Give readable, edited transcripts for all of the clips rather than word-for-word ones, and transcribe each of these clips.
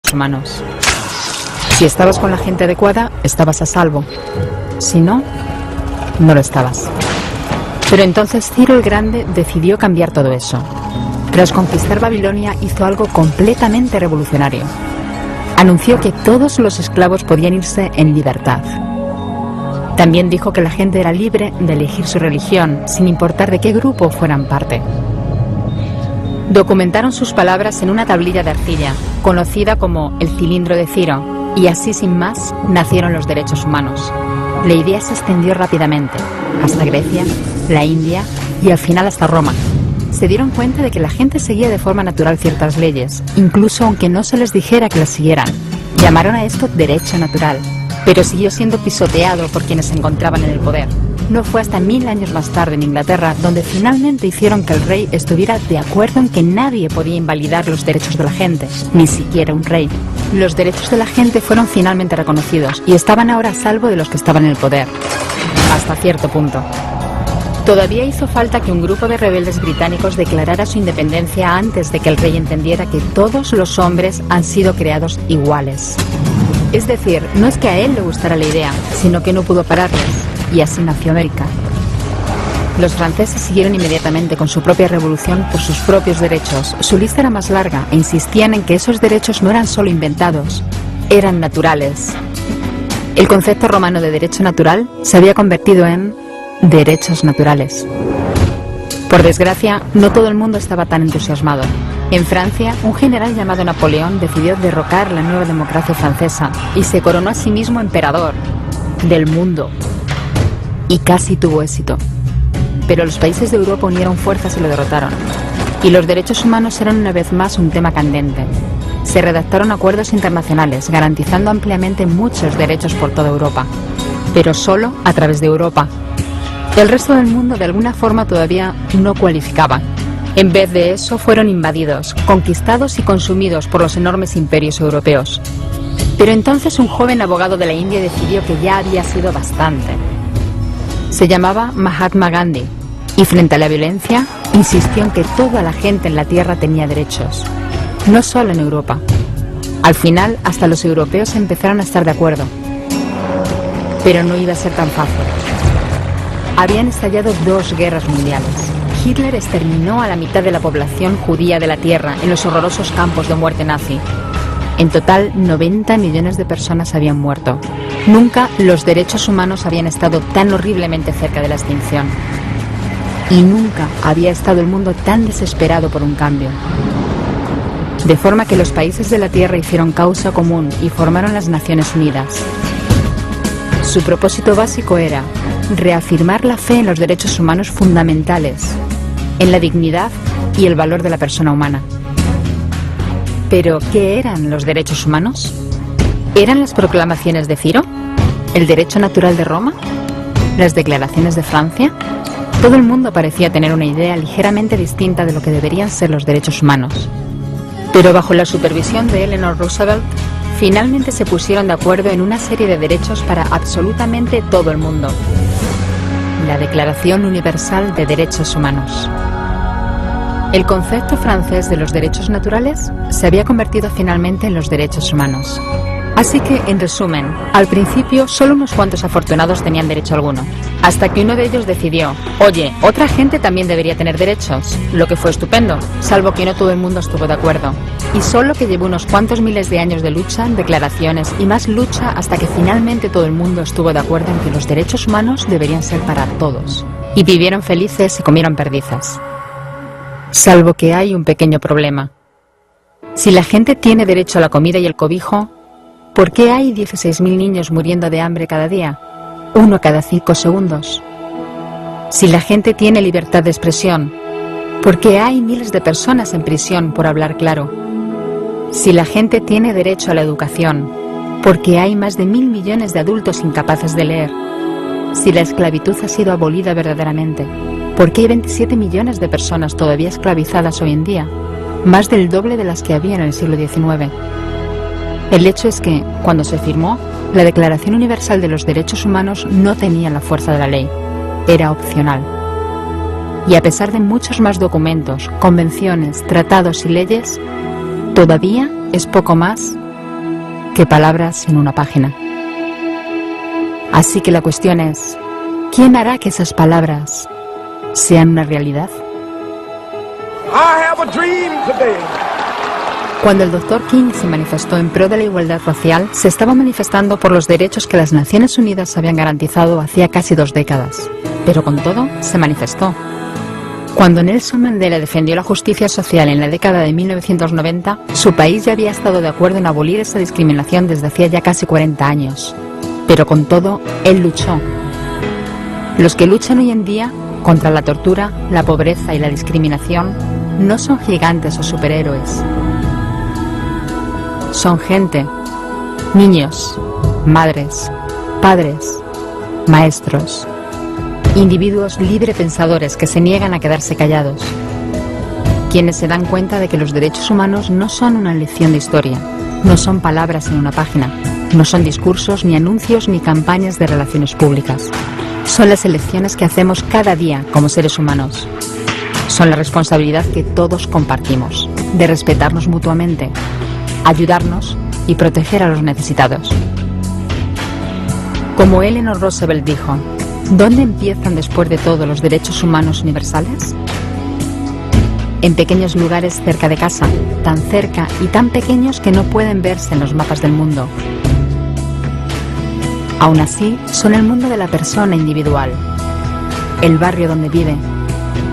derechos humanos. Si estabas con la gente adecuada, estabas a salvo. Si no, no lo estabas. Pero entonces Ciro el Grande decidió cambiar todo eso. Tras conquistar Babilonia, hizo algo completamente revolucionario. Anunció que todos los esclavos podían irse en libertad. También dijo que la gente era libre de elegir su religión, sin importar de qué grupo fueran parte. Documentaron sus palabras en una tablilla de arcilla, conocida como el cilindro de Ciro, y así sin más nacieron los derechos humanos. La idea se extendió rápidamente, hasta Grecia, la India y al final hasta Roma. Se dieron cuenta de que la gente seguía de forma natural ciertas leyes, incluso aunque no se les dijera que las siguieran. Llamaron a esto derecho natural, pero siguió siendo pisoteado por quienes se encontraban en el poder. No fue hasta 1000 años más tarde en Inglaterra donde finalmente hicieron que el rey estuviera de acuerdo en que nadie podía invalidar los derechos de la gente, ni siquiera un rey. Los derechos de la gente fueron finalmente reconocidos y estaban ahora a salvo de los que estaban en el poder, hasta cierto punto. Todavía hizo falta que un grupo de rebeldes británicos declarara su independencia antes de que el rey entendiera que todos los hombres han sido creados iguales. Es decir, no es que a él le gustara la idea, sino que no pudo pararles, y así nació América. Los franceses siguieron inmediatamente con su propia revolución por sus propios derechos. Su lista era más larga e insistían en que esos derechos no eran solo inventados, eran naturales. El concepto romano de derecho natural se había convertido en derechos naturales. Por desgracia, no todo el mundo estaba tan entusiasmado. En Francia, un general llamado Napoleón decidió derrocar la nueva democracia francesa y se coronó a sí mismo emperador del mundo. Y casi tuvo éxito. Pero los países de Europa unieron fuerzas y lo derrotaron. Y los derechos humanos eran una vez más un tema candente. Se redactaron acuerdos internacionales garantizando ampliamente muchos derechos por toda Europa, pero solo a través de Europa. El resto del mundo de alguna forma todavía no cualificaba. En vez de eso fueron invadidos, conquistados y consumidos por los enormes imperios europeos. Pero entonces un joven abogado de la India decidió que ya había sido bastante. Se llamaba Mahatma Gandhi y frente a la violencia insistió en que toda la gente en la tierra tenía derechos, no solo en Europa. Al final hasta los europeos empezaron a estar de acuerdo. Pero no iba a ser tan fácil. Habían estallado 2 guerras mundiales. Hitler exterminó a la mitad de la población judía de la Tierra en los horrorosos campos de muerte nazi. En total, 90 millones de personas habían muerto. Nunca los derechos humanos habían estado tan horriblemente cerca de la extinción. Y nunca había estado el mundo tan desesperado por un cambio. De forma que los países de la Tierra hicieron causa común y formaron las Naciones Unidas. Su propósito básico era reafirmar la fe en los derechos humanos fundamentales, en la dignidad y el valor de la persona humana. ¿Pero qué eran los derechos humanos? ¿Eran las proclamaciones de Ciro? ¿El derecho natural de Roma? ¿Las declaraciones de Francia? Todo el mundo parecía tener una idea ligeramente distinta de lo que deberían ser los derechos humanos. Pero bajo la supervisión de Eleanor Roosevelt, finalmente se pusieron de acuerdo en una serie de derechos para absolutamente todo el mundo. La Declaración Universal de Derechos Humanos. El concepto francés de los derechos naturales se había convertido finalmente en los derechos humanos. Así que, en resumen, al principio solo unos cuantos afortunados tenían derecho alguno, hasta que uno de ellos decidió, oye, otra gente también debería tener derechos, lo que fue estupendo, salvo que no todo el mundo estuvo de acuerdo. Y solo que llevó unos cuantos miles de años de lucha, declaraciones y más lucha hasta que finalmente todo el mundo estuvo de acuerdo en que los derechos humanos deberían ser para todos. Y vivieron felices y comieron perdices. Salvo que hay un pequeño problema. Si la gente tiene derecho a la comida y el cobijo, ¿por qué hay 16.000 niños muriendo de hambre cada día? 1 cada 5 segundos. Si la gente tiene libertad de expresión, ¿por qué hay miles de personas en prisión por hablar claro? Si la gente tiene derecho a la educación, ¿por qué hay más de 1.000 millones de adultos incapaces de leer? Si la esclavitud ha sido abolida verdaderamente, ¿por qué hay 27 millones de personas todavía esclavizadas hoy en día? Más del doble de las que había en el siglo XIX. El hecho es que, cuando se firmó, la Declaración Universal de los Derechos Humanos no tenía la fuerza de la ley. Era opcional. Y a pesar de muchos más documentos, convenciones, tratados y leyes, todavía es poco más que palabras en una página. Así que la cuestión es, ¿quién hará que esas palabras sean una realidad? I have a dream today. Cuando el Dr. King se manifestó en pro de la igualdad racial, se estaba manifestando por los derechos que las Naciones Unidas habían garantizado hacía casi 2 décadas. Pero con todo, se manifestó. Cuando Nelson Mandela defendió la justicia social en la década de 1990, su país ya había estado de acuerdo en abolir esa discriminación desde hacía ya casi 40 años. Pero con todo, él luchó. Los que luchan hoy en día contra la tortura, la pobreza y la discriminación no son gigantes o superhéroes. Son gente, niños, madres, padres, maestros, individuos librepensadores que se niegan a quedarse callados, quienes se dan cuenta de que los derechos humanos no son una lección de historia, no son palabras en una página, no son discursos, ni anuncios, ni campañas de relaciones públicas. Son las elecciones que hacemos cada día como seres humanos. Son la responsabilidad que todos compartimos, de respetarnos mutuamente, ayudarnos y proteger a los necesitados. Como Eleanor Roosevelt dijo, ¿dónde empiezan después de todo los derechos humanos universales? En pequeños lugares cerca de casa, tan cerca y tan pequeños que no pueden verse en los mapas del mundo. Aún así, son el mundo de la persona individual, el barrio donde vive,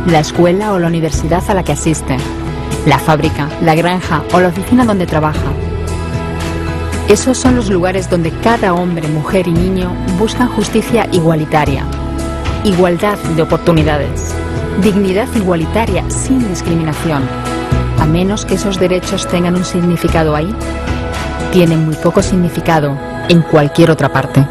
la escuela o la universidad a la que asiste, la fábrica, la granja o la oficina donde trabaja. Esos son los lugares donde cada hombre, mujer y niño buscan justicia igualitaria, igualdad de oportunidades, dignidad igualitaria sin discriminación. A menos que esos derechos tengan un significado ahí, tienen muy poco significado en cualquier otra parte.